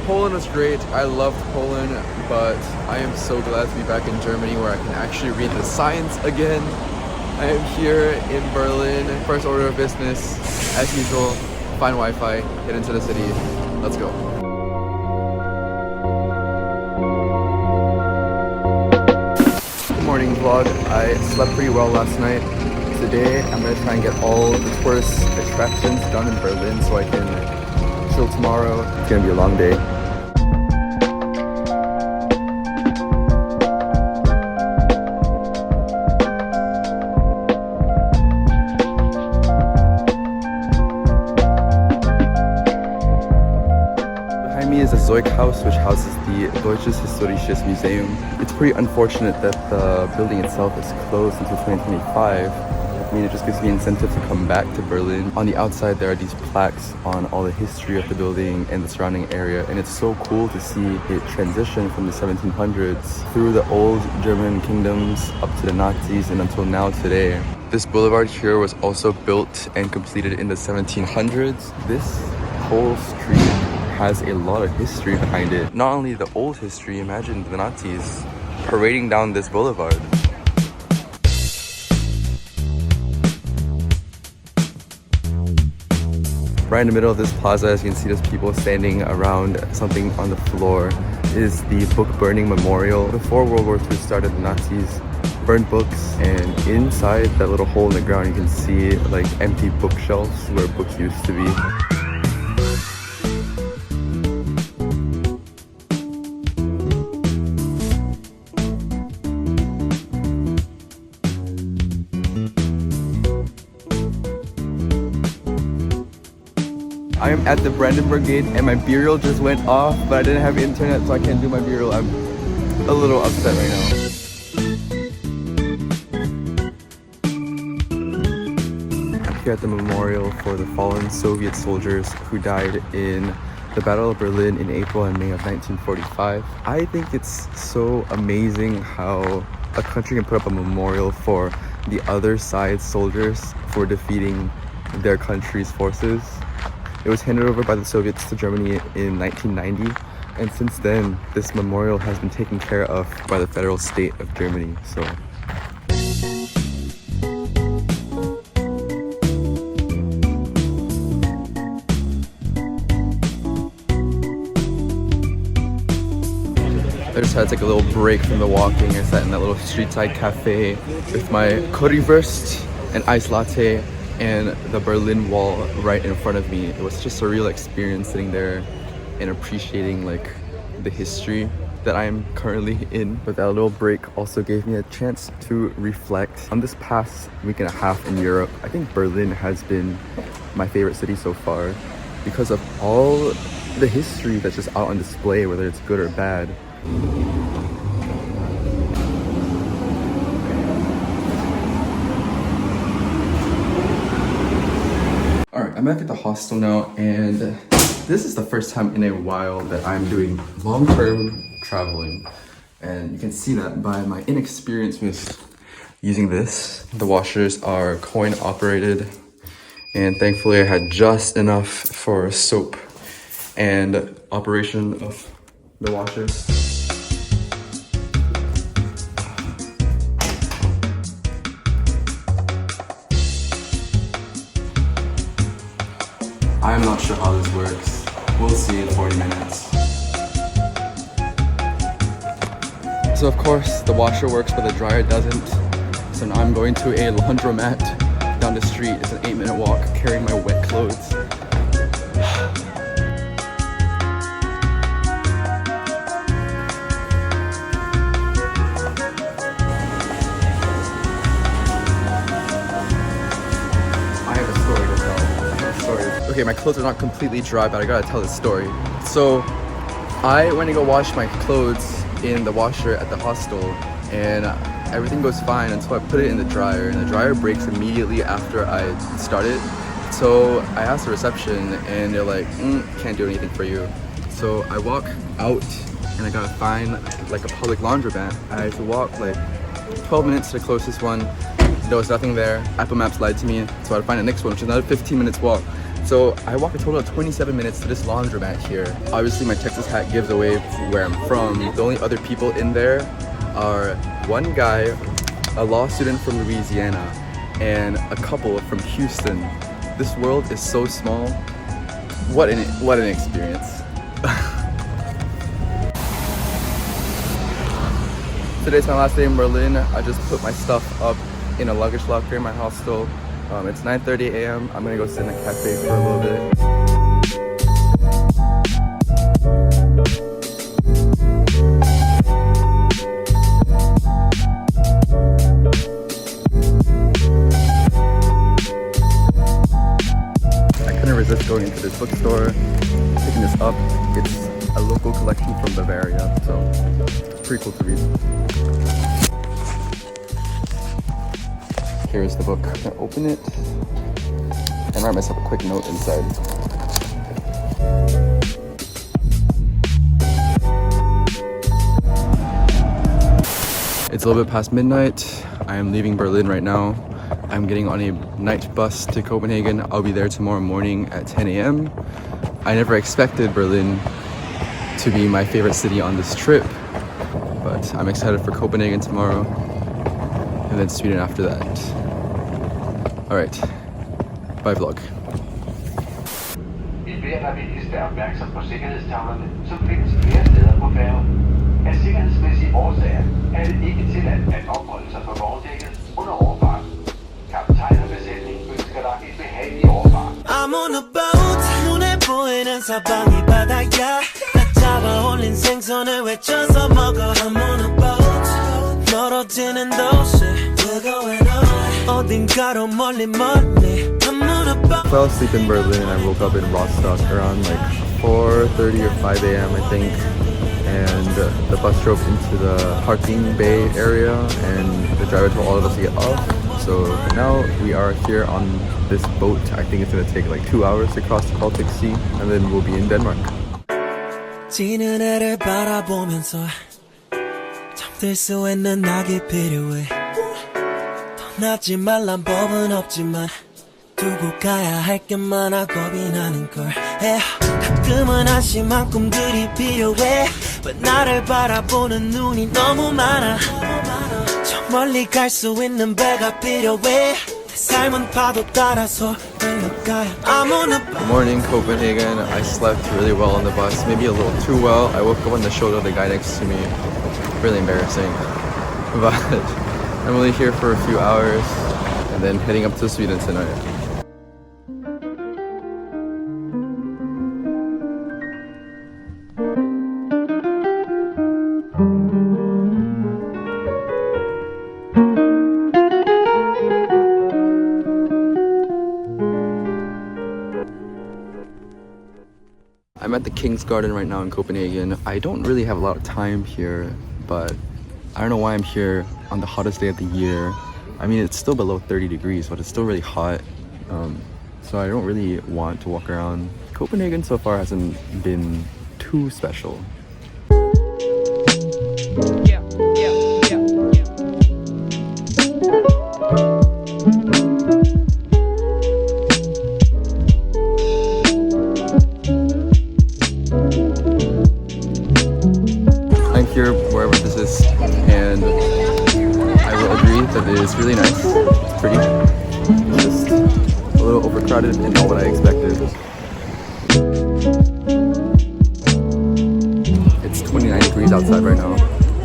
Poland was great. I loved Poland, but I am so glad to be back in Germany where I can actually read the signs again. I am here in Berlin. First order of business, as usual, find Wi-Fi, get into the city. Let's go. Good morning vlog. I slept pretty well last night. Today I'm gonna try and get all the tourist attractions done in Berlin so I can chill tomorrow. It's gonna be a long day. Is the Zeug House, which houses the Deutsches Historisches Museum. It's pretty unfortunate that the building itself is closed until 2025. I mean, it just gives me incentive to come back to Berlin. On the outside, there are these plaques on all the history of the building and the surrounding area, and it's so cool to see it transition from the 1700s through the old German kingdoms up to the Nazis and until now today. This boulevard here was also built and completed in the 1700s. This whole street has a lot of history behind it. Not only the old history, imagine the Nazis parading down this boulevard. Right in the middle of this plaza, as you can see, there's people standing around something on the floor. It is the book burning memorial. Before World War II started, the Nazis burned books, and inside that little hole in the ground, you can see like empty bookshelves where books used to be. I am at the Brandenburg Gate and my B-reel just went off, but I didn't have internet so I can't do my B-reel. I'm a little upset right now. I'm here at the memorial for the fallen Soviet soldiers who died in the Battle of Berlin in April and May of 1945. I think it's so amazing how a country can put up a memorial for the other side's soldiers for defeating their country's forces. It was handed over by the Soviets to Germany in 1990, and since then, this memorial has been taken care of by the federal state of Germany. So. I just had to take a little break from the walking. I sat in that little street side cafe with my currywurst and iced latte and the Berlin Wall right in front of me. It was just a surreal experience sitting there and appreciating like the history that I am currently in. But that little break also gave me a chance to reflect on this past week and a half in Europe. I think Berlin has been my favorite city so far because of all the history that's just out on display, whether it's good or bad. I'm back at the hostel now, and this is the first time in a while that I'm doing long-term traveling, and you can see that by my inexperience with using this. The washers are coin operated, and thankfully I had just enough for soap and operation of the washers. I'm not sure how this works. We'll see in 40 minutes. So of course, the washer works, but the dryer doesn't. So now I'm going to a laundromat down the street. It's an 8-minute walk, carrying my wet clothes. Okay, my clothes are not completely dry, but I gotta tell this story. So, I went to go wash my clothes in the washer at the hostel, and everything goes fine until I put it in the dryer, and the dryer breaks immediately after I start it. So, I asked the reception, and they're like, can't do anything for you. So, I walk out, and I gotta find like a public laundromat. I have to walk like 12 minutes to the closest one. There was nothing there. Apple Maps lied to me, so I had to find the next one, which is another 15 minutes walk. So I walked a total of 27 minutes to this laundromat here. Obviously my Texas hat gives away where I'm from. The only other people in there are one guy, a law student from Louisiana, and a couple from Houston. This world is so small. What an experience. Today's my last day in Berlin. I just put my stuff up in a luggage locker in my hostel. It's 9:30 a.m. I'm gonna go sit in a cafe for a little bit. I couldn't resist going into this bookstore, picking this up. It's a local collection from Bavaria, so it's pretty cool to read. Here is the book. I'm gonna open it and write myself a quick note inside. It's a little bit past midnight. I am leaving Berlin right now. I'm getting on a night bus to Copenhagen. I'll be there tomorrow morning at 10 a.m. I never expected Berlin to be my favorite city on this trip, but I'm excited for Copenhagen tomorrow and then Sweden after that. Alright, bye vlog. Enhver er vigtigst er opmærksom på sikkerhedstavlerne, som findes flere steder på færgen. Af sikkerhedsmæssige årsager er det ikke tilladt at opholde sig på vogndækket under overfarten. Kaptajn og besætning ønsker dig et behageligt overfart. I'm on a boat, 눈에 보이는 사방이 바다야. 나 잡아 올린 생선을 외쳐서 먹어. I'm on a boat, 멀어지는 도시. We're going on. I fell asleep in Berlin and I woke up in Rostock around like 4:30 or 5 a.m. I think, and the bus drove into the parking bay area and the driver told all of us to get off. So now we are here on this boat. I think it's going to take like 2 hours to cross the Baltic Sea and then we'll be in Denmark. 지는 해를 바라보면서 잠들 수 있는 낙이 필요해. 나지 말란 법은 없지만 두고 가야 할 게 많아 겁이 나는 걸. 가끔은 한심한 꿈들이 필요해. But 나를 바라보는 눈이 너무 많아. 저 멀리 갈 수 있는 배가 필요해. 내 삶은 파도 따라서 흘러가야. Good morning, Copenhagen. I slept really well on the bus, maybe a little too well. I woke up on the shoulder of the guy next to me. Really embarrassing. But I'm only here for a few hours and then heading up to Sweden tonight. I'm at the King's Garden right now in Copenhagen. I don't really have a lot of time here, but I don't know why I'm here on the hottest day of the year. I mean, it's still below 30 degrees, but it's still really hot. So I don't really want to walk around. Copenhagen so far hasn't been too special. I'm here wherever this is, and I will agree that it is really nice. It's pretty. It's just a little overcrowded and not what I expected. It's 29 degrees outside right now.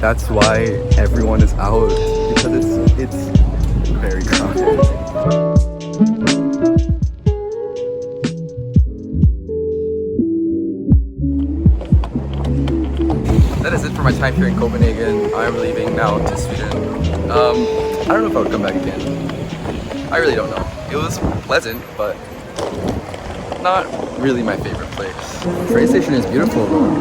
That's why everyone is out, because it's very crowded. That is it for my time here in Copenhagen. I'm leaving now to Sweden. I don't know if I would come back again. I really don't know. It was pleasant, but not really my favorite place. The train station is beautiful though.